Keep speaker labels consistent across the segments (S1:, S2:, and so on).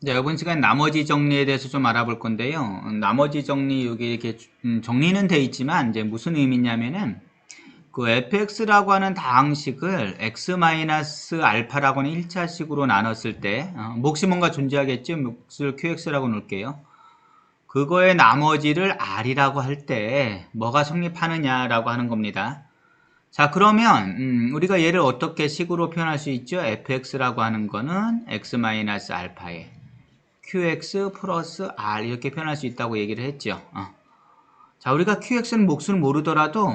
S1: 네, 이번 시간 나머지 정리에 대해서 좀 알아볼 건데요. 나머지 정리, 여기 이렇게, 정리는 돼 있지만, 이제 무슨 의미냐면은, 그 fx라고 하는 다항식을 x-알파라고는 1차식으로 나눴을 때, 몫이 뭔가 존재하겠죠? 몫을 qx라고 놓을게요. 그거의 나머지를 r이라고 할 때, 뭐가 성립하느냐라고 하는 겁니다. 자, 그러면, 우리가 얘를 어떻게 식으로 표현할 수 있죠? fx라고 하는 거는 x-알파에 qx 플러스 r 이렇게 표현할 수 있다고 얘기를 했죠. 자, 우리가 qx는 몫을 모르더라도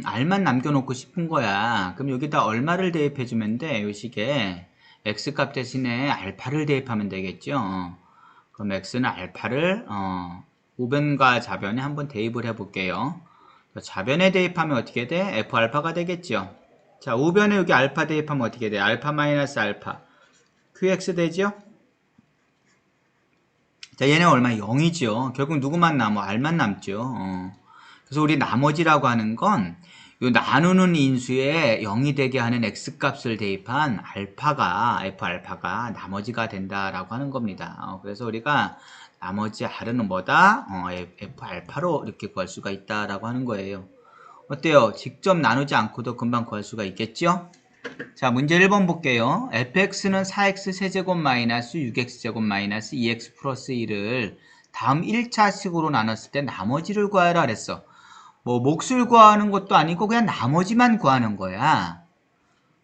S1: r만 남겨놓고 싶은 거야. 그럼 여기다 얼마를 대입해주면 돼? 요 식에 x 값 대신에 알파를 대입하면 되겠죠. 그럼 x는 알파를 우변과 좌변에 한번 대입을 해볼게요. 좌변에 대입하면 어떻게 돼? f 알파가 되겠죠. 자, 우변에 여기 알파 대입하면 어떻게 돼? 알파 마이너스 알파 qx 되죠? 자, 얘네 얼마? 0이죠. 결국 누구만 남아? R만 남죠. 그래서 우리 나머지라고 하는 건, 요 나누는 인수에 0이 되게 하는 x값을 대입한 알파가, f 알파가 나머지가 된다라고 하는 겁니다. 그래서 우리가 나머지 R은 뭐다? f 알파로 이렇게 구할 수가 있다라고 하는 거예요. 어때요? 직접 나누지 않고도 금방 구할 수가 있겠죠? 자, 문제 1번 볼게요. fx는 4x 세제곱 마이너스 6x제곱 마이너스 2x 플러스 1을 다음 1차식으로 나눴을 때 나머지를 구하라 그랬어. 뭐 몫을 구하는 것도 아니고 그냥 나머지만 구하는 거야.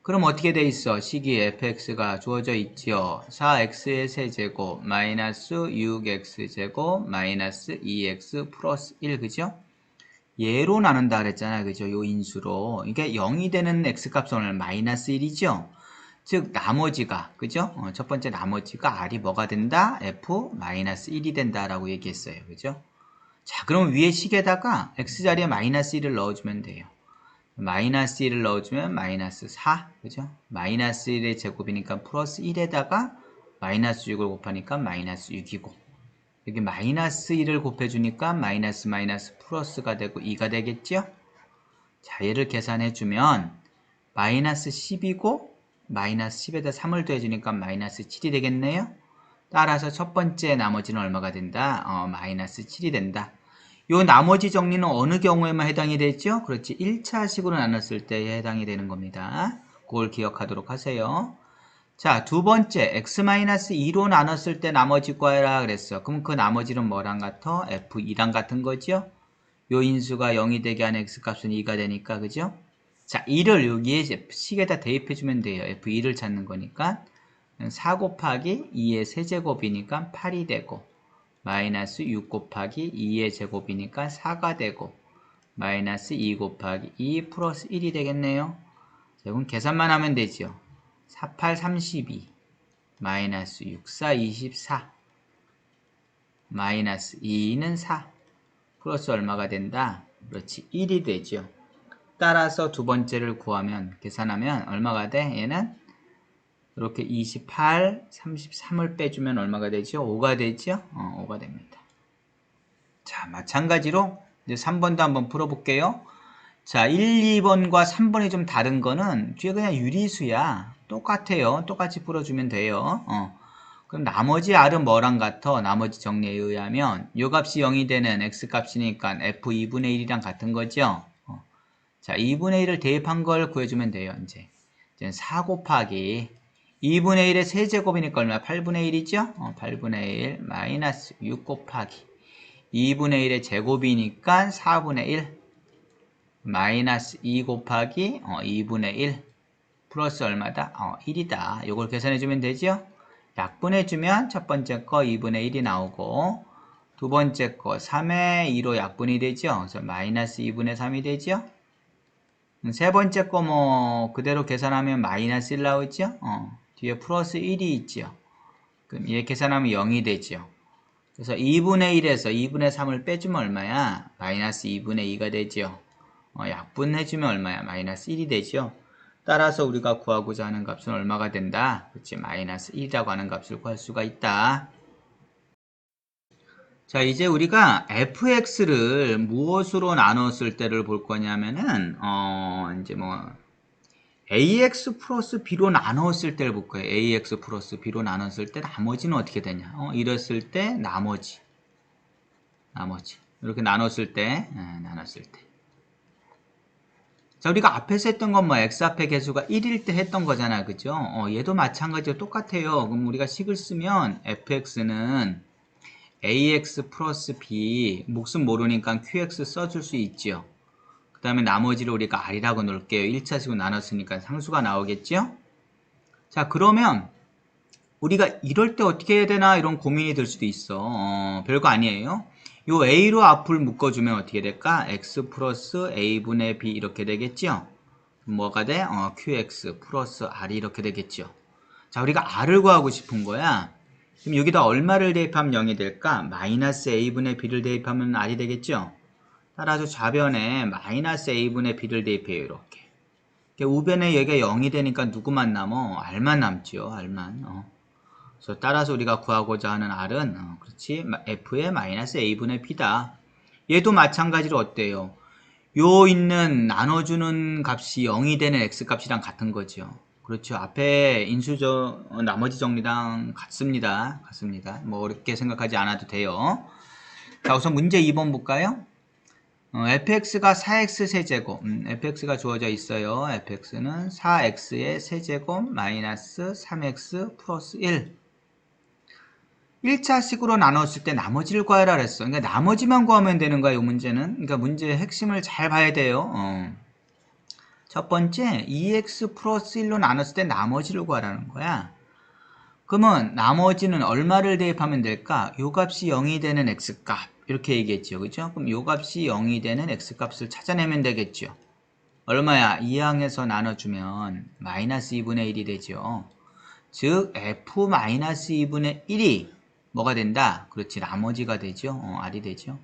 S1: 그럼 어떻게 돼 있어? 식이 fx가 주어져 있죠. 4x의 세제곱 마이너스 6x제곱 마이너스 2x 플러스 1 그죠? 얘로 나눈다 그랬잖아요. 그죠? 요 인수로. 이게 0이 되는 x값은 오늘 마이너스 1이죠? 즉 나머지가 그죠? 첫 번째 나머지가 r이 뭐가 된다? f-1이 된다라고 얘기했어요. 그죠? 자, 그럼 위에 식에다가 x자리에 마이너스 1을 넣어주면 돼요. 마이너스 1을 넣어주면 마이너스 4 그죠? 마이너스 1의 제곱이니까 플러스 1에다가 마이너스 6을 곱하니까 마이너스 6이고 여기 마이너스 1을 곱해주니까 마이너스 마이너스 플러스가 되고 2가 되겠죠? 자, 얘를 계산해주면 마이너스 10이고 마이너스 10에다 3을 더해주니까 마이너스 7이 되겠네요. 따라서 첫 번째 나머지는 얼마가 된다? 마이너스 7이 된다. 요 나머지 정리는 어느 경우에만 해당이 되죠? 그렇지. 1차식으로 나눴을 때에 해당이 되는 겁니다. 그걸 기억하도록 하세요. 자, 두 번째 x-2로 나눴을 때 나머지 구하라 그랬어. 그럼 그 나머지는 뭐랑 같아? f2랑 같은 거죠? 요 인수가 0이 되게 하는 x값은 2가 되니까 그죠? 자, 2를 여기에 식에다 대입해주면 돼요. f2를 찾는 거니까 4 곱하기 2의 세제곱이니까 8이 되고 마이너스 6 곱하기 2의 제곱이니까 4가 되고 마이너스 2 곱하기 2 플러스 1이 되겠네요. 자, 이건 계산만 하면 되죠. 4, 8, 32 마이너스 6, 4, 24 마이너스 2는 4 플러스 얼마가 된다? 그렇지 1이 되죠. 따라서 두 번째를 구하면 계산하면 얼마가 돼? 얘는 이렇게 28, 33을 빼주면 얼마가 되죠? 5가 되죠? 5가 됩니다. 자, 마찬가지로 이제 3번도 한번 풀어볼게요. 자, 1, 2번과 3번이 좀 다른 거는 뒤에 그냥 유리수야. 똑같아요. 똑같이 풀어주면 돼요. 그럼 나머지 r은 뭐랑 같아? 나머지 정리에 의하면 요 값이 0이 되는 x값이니까 f2분의 1이랑 같은 거죠? 자, 2분의 1을 대입한 걸 구해주면 돼요. 이제 4 곱하기 2분의 1의 세제곱이니까 얼마? 8분의 1이죠? 8분의 1 마이너스 6 곱하기 2분의 1의 제곱이니까 4분의 1 마이너스 2 곱하기 2분의 1 플러스 얼마다? 1이다. 이걸 계산해주면 되죠? 약분해주면 첫 번째 거 2분의 1이 나오고 두 번째 거 3의 2로 약분이 되죠? 그래서 마이너스 2분의 3이 되죠? 세 번째 거 뭐 그대로 계산하면 마이너스 1 나오죠? 뒤에 플러스 1이 있죠? 그럼 얘 계산하면 0이 되죠? 그래서 2분의 1에서 2분의 3을 빼주면 얼마야? 마이너스 2분의 2가 되죠? 약분해주면 얼마야? 마이너스 1이 되죠? 따라서 우리가 구하고자 하는 값은 얼마가 된다? 그렇지, 마이너스 1이라고 하는 값을 구할 수가 있다. 자, 이제 우리가 fx를 무엇으로 나눴을 때를 볼 거냐면은, 이제 뭐, ax 플러스 b로 나눴을 때를 볼 거예요. ax 플러스 b로 나눴을 때 나머지는 어떻게 되냐. 이랬을 때 나머지 이렇게 나눴을 때 자, 우리가 앞에서 했던 건 뭐 x 앞에 개수가 1일 때 했던 거잖아. 그죠? 얘도 마찬가지로 똑같아요. 그럼 우리가 식을 쓰면 fx는 ax 플러스 b 목숨 모르니까 qx 써줄 수 있죠. 그 다음에 나머지를 우리가 r이라고 놓을게요. 1차식으로 나눴으니까 상수가 나오겠죠? 자, 그러면 우리가 이럴 때 어떻게 해야 되나 이런 고민이 들 수도 있어. 별거 아니에요. 요 a로 앞을 묶어주면 어떻게 될까? x 플러스 a분의 b 이렇게 되겠죠? 뭐가 돼? qx 플러스 r이 이렇게 되겠죠? 자, 우리가 r을 구하고 싶은 거야. 그럼 여기다 얼마를 대입하면 0이 될까? 마이너스 a분의 b를 대입하면 r이 되겠죠? 따라서 좌변에 마이너스 a분의 b를 대입해요. 이렇게. 우변에 여기가 0이 되니까 누구만 남어? r만 남죠. r만. 그래서 따라서 우리가 구하고자 하는 r은 그렇지 f의 마이너스 a분의 b다. 얘도 마찬가지로 어때요? 요 있는 나눠주는 값이 0이 되는 x값이랑 같은 거죠. 그렇죠. 앞에 인수저 나머지 정리랑 같습니다. 뭐 어렵게 생각하지 않아도 돼요. 자, 우선 문제 2번 볼까요? fx가 4x 세제곱 fx가 주어져 있어요. fx는 4x의 세제곱 마이너스 3x 플러스 1 1차식으로 나눴을 때 나머지를 구하라 그랬어. 그러니까 나머지만 구하면 되는 거야, 이 문제는. 그러니까 문제의 핵심을 잘 봐야 돼요. 첫 번째, 2x 플러스 1로 나눴을 때 나머지를 구하라는 거야. 그러면 나머지는 얼마를 대입하면 될까? 요 값이 0이 되는 x값. 이렇게 얘기했죠. 그죠? 그럼 요 값이 0이 되는 x값을 찾아내면 되겠죠. 얼마야? 2항에서 나눠주면 마이너스 2분의 1이 되죠. 즉, f 마이너스 2분의 1이 뭐가 된다? 그렇지, 나머지가 되죠. r이 되죠.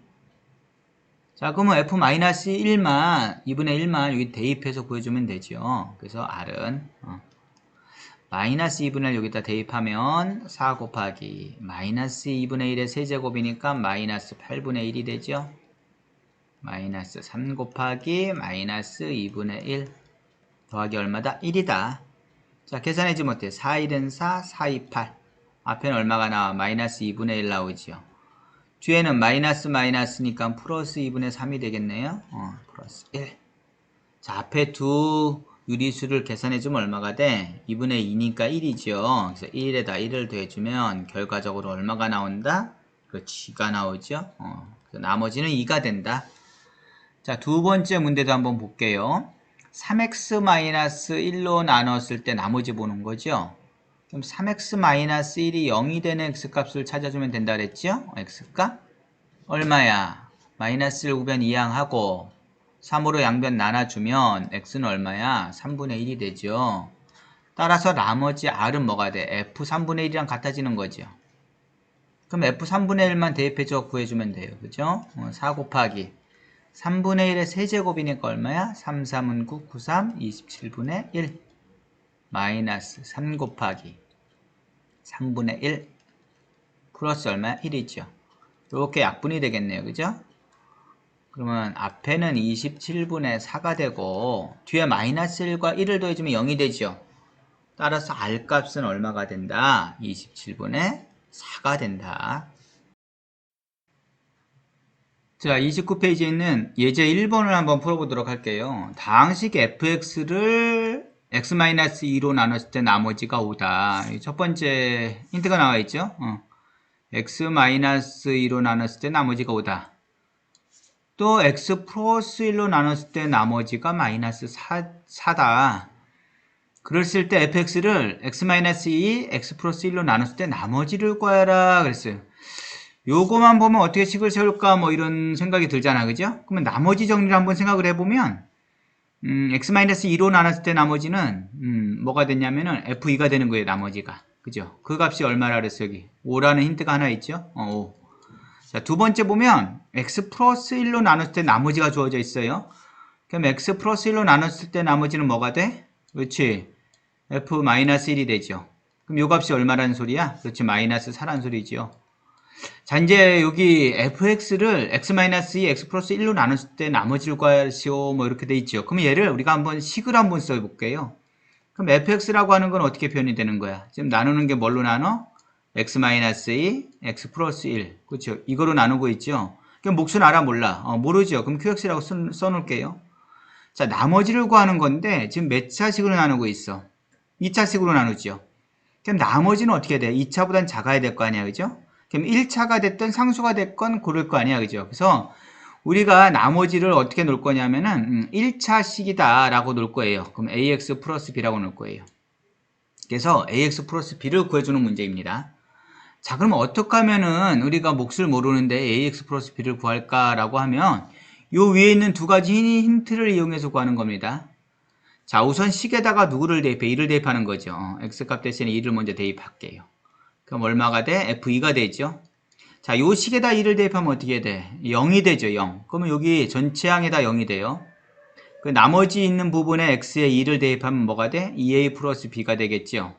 S1: 자, 그러면 f-1만 2분의 1만 여기 대입해서 구해주면 되죠. 그래서 r은 마이너스 2분의 1 여기다 대입하면 4 곱하기 마이너스 2분의 1의 세제곱이니까 마이너스 8분의 1이 되죠. 마이너스 3 곱하기 마이너스 2분의 1 더하기 얼마다? 1이다. 자, 계산하지 못해. 4, 1은 4, 4, 2, 8. 앞에는 얼마가 나와? 마이너스 2분의 1 나오죠. 뒤에는 마이너스니까 플러스 2분의 3이 되겠네요. 플러스 1. 자, 앞에 두 유리수를 계산해주면 얼마가 돼? 2분의 2니까 1이죠. 그래서 1에다 1을 더해주면 결과적으로 얼마가 나온다? 그렇지, 2가 나오죠. 그래서 나머지는 2가 된다. 자, 두 번째 문제도 한번 볼게요. 3x-1로 나눴을 때 나머지 보는 거죠. 그럼 3x-1이 0이 되는 x값을 찾아주면 된다 그랬죠? x값 얼마야? 마이너스를 우변 이항하고 3으로 양변 나눠주면 x는 얼마야? 3분의 1이 되죠. 따라서 나머지 r은 뭐가 돼? f 3분의 1이랑 같아지는 거죠. 그럼 f 3분의 1만 대입해줘 구해주면 돼요. 그죠? 4 곱하기 3분의 1의 세제곱이니까 얼마야? 3, 3은 9, 9, 3, 27분의 1 마이너스 3 곱하기 3분의 1 플러스 얼마야? 1이죠. 이렇게 약분이 되겠네요. 그죠? 그러면 앞에는 27분의 4가 되고 뒤에 마이너스 1과 1을 더해주면 0이 되죠. 따라서 R값은 얼마가 된다? 27분의 4가 된다. 자, 29페이지에 있는 예제 1번을 한번 풀어보도록 할게요. 다항식 fx를 x-2로 나눴을 때 나머지가 5다. 첫 번째 힌트가 나와 있죠. x-2로 나눴을 때 나머지가 5다. 또 x 플러스 1로 나눴을 때 나머지가 마이너스 4다. 그랬을 때 fx를 x-2, x 플러스 1로 나눴을 때 나머지를 구하라 그랬어요. 요거만 보면 어떻게 식을 세울까 뭐 이런 생각이 들잖아. 그죠? 그러면 나머지 정리를 한번 생각을 해보면 x-2로 나눴을 때 나머지는 뭐가 됐냐면은 f2가 되는 거예요. 나머지가. 그죠? 그 값이 얼마라 그랬어요. 여기 5라는 힌트가 하나 있죠? 5. 자, 두 번째 보면 x 플러스 1로 나눴을 때 나머지가 주어져 있어요. 그럼 x 플러스 1로 나눴을 때 나머지는 뭐가 돼? 그렇지. f-1이 되죠. 그럼 요 값이 얼마라는 소리야? 그렇지. 마이너스 4라는 소리죠. 자, 이제 여기 fx를 x-2, x 플러스 1로 나눴을 때 나머지를 구하시오 뭐 이렇게 돼 있죠. 그럼 얘를 우리가 한번 식을 한번 써볼게요. 그럼 fx라고 하는 건 어떻게 표현이 되는 거야? 지금 나누는 게 뭘로 나눠? x-2, x 플러스 1. 그렇죠? 이거로 나누고 있죠? 그럼 몫은 알아 몰라? 모르죠? 그럼 qx라고 써놓을게요. 자, 나머지를 구하는 건데 지금 몇 차식으로 나누고 있어? 2차식으로 나누죠? 그럼 나머지는 어떻게 돼? 2차보단 작아야 될 거 아니야, 그죠? 그럼 1차가 됐든 상수가 됐건 고를 거 아니야, 그죠? 그래서 우리가 나머지를 어떻게 놓을 거냐면은 1차식이다 라고 놓을 거예요. 그럼 ax 플러스 b라고 놓을 거예요. 그래서 ax 플러스 b를 구해주는 문제입니다. 자, 그럼 어떻게 하면은 우리가 몫을 모르는데 ax 플러스 b를 구할까라고 하면 요 위에 있는 두 가지 힌트를 이용해서 구하는 겁니다. 자, 우선 식에다가 누구를 대입해? 2를 대입하는 거죠. x값 대신에 2를 먼저 대입할게요. 그럼 얼마가 돼? f2가 되죠. 자, 요 식에다 2를 대입하면 어떻게 돼? 0이 되죠, 0. 그러면 여기 전체 항에다 0이 돼요. 그 나머지 있는 부분에 x에 2를 대입하면 뭐가 돼? 2a 플러스 b가 되겠죠.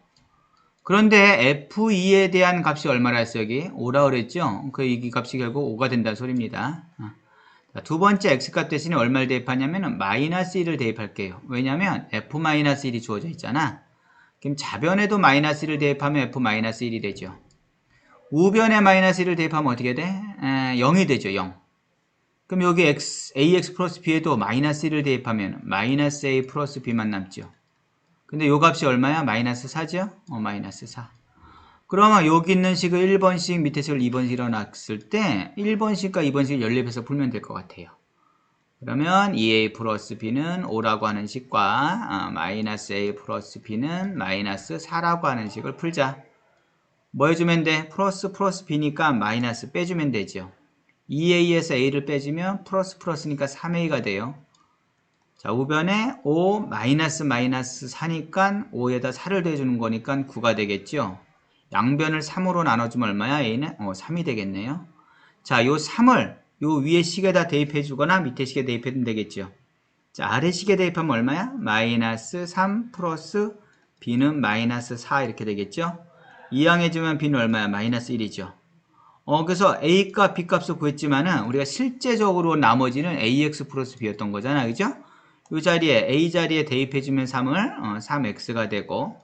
S1: 그런데 f2에 대한 값이 얼마라 했어, 여기? 5라 그랬죠? 그 이 값이 결국 5가 된다는 소리입니다. 자, 두 번째 x값 대신에 얼마를 대입하냐면 마이너스 1을 대입할게요. 왜냐면 f-1이 주어져 있잖아. 그럼 좌변에도 마이너스 1을 대입하면 f-1이 되죠. 우변에 마이너스 1을 대입하면 어떻게 돼? 0이 되죠, 0. 그럼 여기 ax 플러스 b에도 마이너스 1을 대입하면 마이너스 a 플러스 b만 남죠. 근데 요 값이 얼마야? 마이너스 4죠? 마이너스 4. 그러면 여기 있는 식을 1번씩 밑에 식을 2번씩으로 놨을 때 1번씩과 2번씩을 연립해서 풀면 될 것 같아요. 그러면 2a 플러스 b는 5라고 하는 식과 마이너스 a 플러스 b는 마이너스 4라고 하는 식을 풀자. 뭐 해주면 돼? 플러스 b니까 마이너스 빼주면 되죠. 2a에서 a를 빼주면 플러스니까 3a가 돼요. 자, 우변에 5 마이너스 4니까 5에다 4를 더해주는 거니까 9가 되겠죠. 양변을 3으로 나눠주면 얼마야? a는 3이 되겠네요. 자, 요 3을 요 위에 식에다 대입해 주거나 밑에 식에 대입해도 되겠죠. 자, 아래 식에 대입하면 얼마야? 마이너스 3 플러스 b는 마이너스 4 이렇게 되겠죠. 이항해주면 b는 얼마야? 마이너스 1이죠. 그래서 a값, b값을 구했지만은 우리가 실제적으로 나머지는 ax 플러스 b였던 거잖아, 그죠? 이 자리에 a 자리에 대입해주면 3을 3x가 되고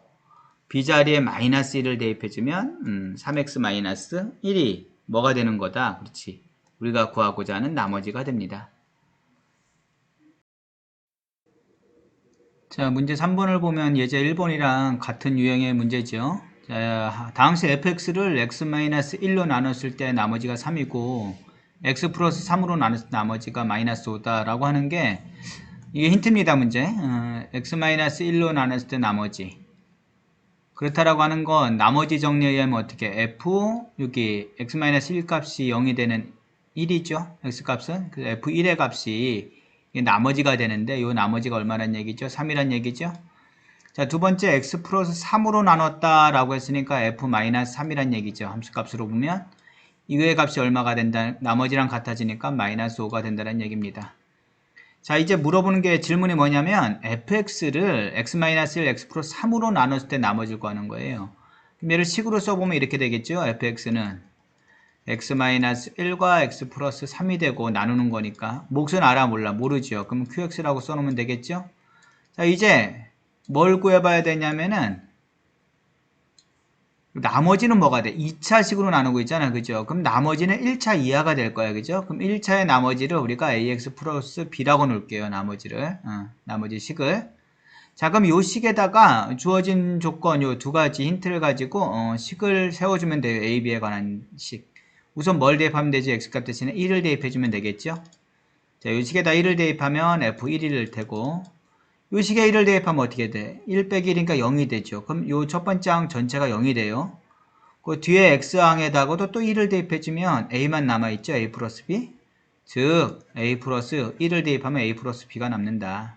S1: b 자리에 마이너스 1을 대입해주면 3x 마이너스 1이 뭐가 되는 거다? 그렇지. 우리가 구하고자 하는 나머지가 됩니다. 자, 문제 3번을 보면 예제 1번이랑 같은 유형의 문제죠. 자, 당시 fx를 x-1로 나눴을 때 나머지가 3이고 x 플러스 3으로 나눴을 때 나머지가 마이너스 5다 라고 하는 게 이게 힌트입니다. 문제. x-1로 나눴을 때 나머지 그렇다라고 하는 건 나머지 정리에 의하면 어떻게 f 여기 x-1 값이 0이 되는 1이죠. x값은 그 f1의 값이 나머지가 되는데 이 나머지가 얼마란 얘기죠? 3이란 얘기죠. 자, 두 번째 x 플러스 3으로 나눴다 라고 했으니까 f-3이란 얘기죠. 함수값으로 보면 이거의 값이 얼마가 된다? 나머지랑 같아지니까 마이너스 5가 된다는 얘기입니다. 자, 이제 물어보는 게 질문이 뭐냐면 fx를 x-1, x 플러스 3으로 나눴을 때 나머지를 구하는 거예요. 그럼 얘를 식으로 써보면 이렇게 되겠죠. fx는 x-1과 x 플러스 3이 되고 나누는 거니까 몫은 알아 몰라 모르죠. 그럼 qx라고 써놓으면 되겠죠. 자, 이제 뭘 구해봐야 되냐면은 나머지는 뭐가 돼? 2차식으로 나누고 있잖아. 그죠? 그럼 나머지는 1차 이하가 될 거야. 그죠? 그럼 1차의 나머지를 우리가 ax 플러스 b라고 놓을게요. 나머지를. 나머지 식을. 자, 그럼 요 식에다가 주어진 조건 요 두 가지 힌트를 가지고 식을 세워주면 돼요. a, b에 관한 식. 우선 뭘 대입하면 되지? x값 대신에 1을 대입해주면 되겠죠? 자, 요 식에다 1을 대입하면 f1일 테고 요 식에 1을 대입하면 어떻게 돼? 1 빼기 1이니까 0이 되죠. 그럼 요 첫 번째 항 전체가 0이 돼요. 그 뒤에 x항에다가도 또 1을 대입해주면 a만 남아있죠. a 플러스 b. 즉 a 플러스 1을 대입하면 a 플러스 b가 남는다.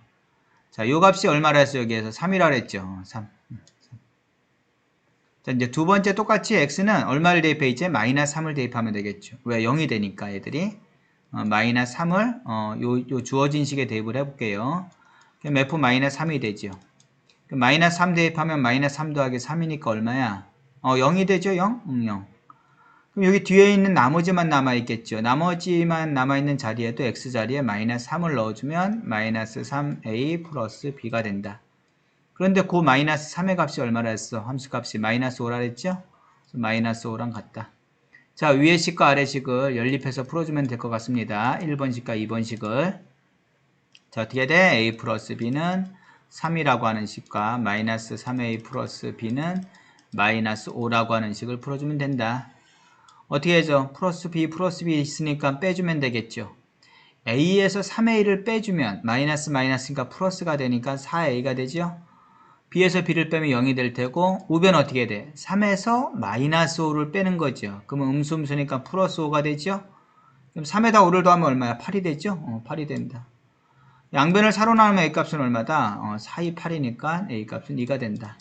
S1: 자, 요 값이 얼마라 했어요? 여기에서 3이라 그랬죠. 3. 자, 이제 두 번째 똑같이 x는 얼마를 대입해 이제 마이너스 3을 대입하면 되겠죠. 왜? 0이 되니까 애들이. 마이너스 3을 요 주어진 식에 대입을 해볼게요. 그럼 f-3이 되죠. 그럼 마이너스 3 대입하면 마이너스 3 더하기 3이니까 얼마야? 0이 되죠? 0? 0. 그럼 여기 뒤에 있는 나머지만 남아있겠죠. 나머지만 남아있는 자리에도 x자리에 마이너스 3을 넣어주면 마이너스 3a 플러스 b가 된다. 그런데 그 마이너스 3의 값이 얼마라 했어? 함수값이 마이너스 5라 했죠? 마이너스 5랑 같다. 자, 위의 식과 아래 식을 연립해서 풀어주면 될 것 같습니다. 1번식과 2번식을. 자, 어떻게 돼? a 플러스 b는 3이라고 하는 식과 마이너스 3a 플러스 b는 마이너스 5라고 하는 식을 풀어주면 된다. 어떻게 해줘? 플러스 b 있으니까 빼주면 되겠죠. a에서 3a를 빼주면 마이너스 마이너스니까 플러스가 되니까 4a가 되죠. b에서 b를 빼면 0이 될 테고 우변 어떻게 돼? 3에서 마이너스 5를 빼는 거죠. 그러면 음수니까 플러스 5가 되죠. 그럼 3에다 5를 더하면 얼마야? 8이 되죠? 8이 된다. 양변을 4로 나누면 a값은 얼마다? 4, 2, 8이니까 a값은 2가 된다.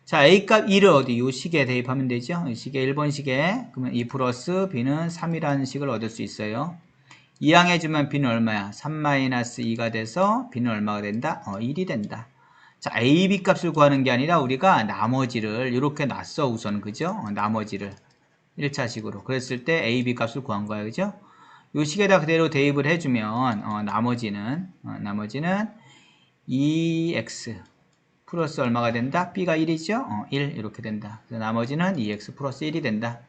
S1: 자, a값 2를 어디? 요 식에 대입하면 되죠. 이 식에 1번 식에 그러면 2 플러스 b는 3이라는 식을 얻을 수 있어요. 이항해주면 b는 얼마야? 3-2가 돼서 b는 얼마가 된다? 1이 된다. 자, a, b 값을 구하는 게 아니라 우리가 나머지를 이렇게 놨어 우선. 그죠? 나머지를 1차식으로 그랬을 때 a, b 값을 구한 거야. 그죠? 요 식에다 그대로 대입을 해주면 나머지는 2x 플러스 얼마가 된다? b가 1이죠? 1 이렇게 된다. 그래서 나머지는 2x 플러스 1이 된다.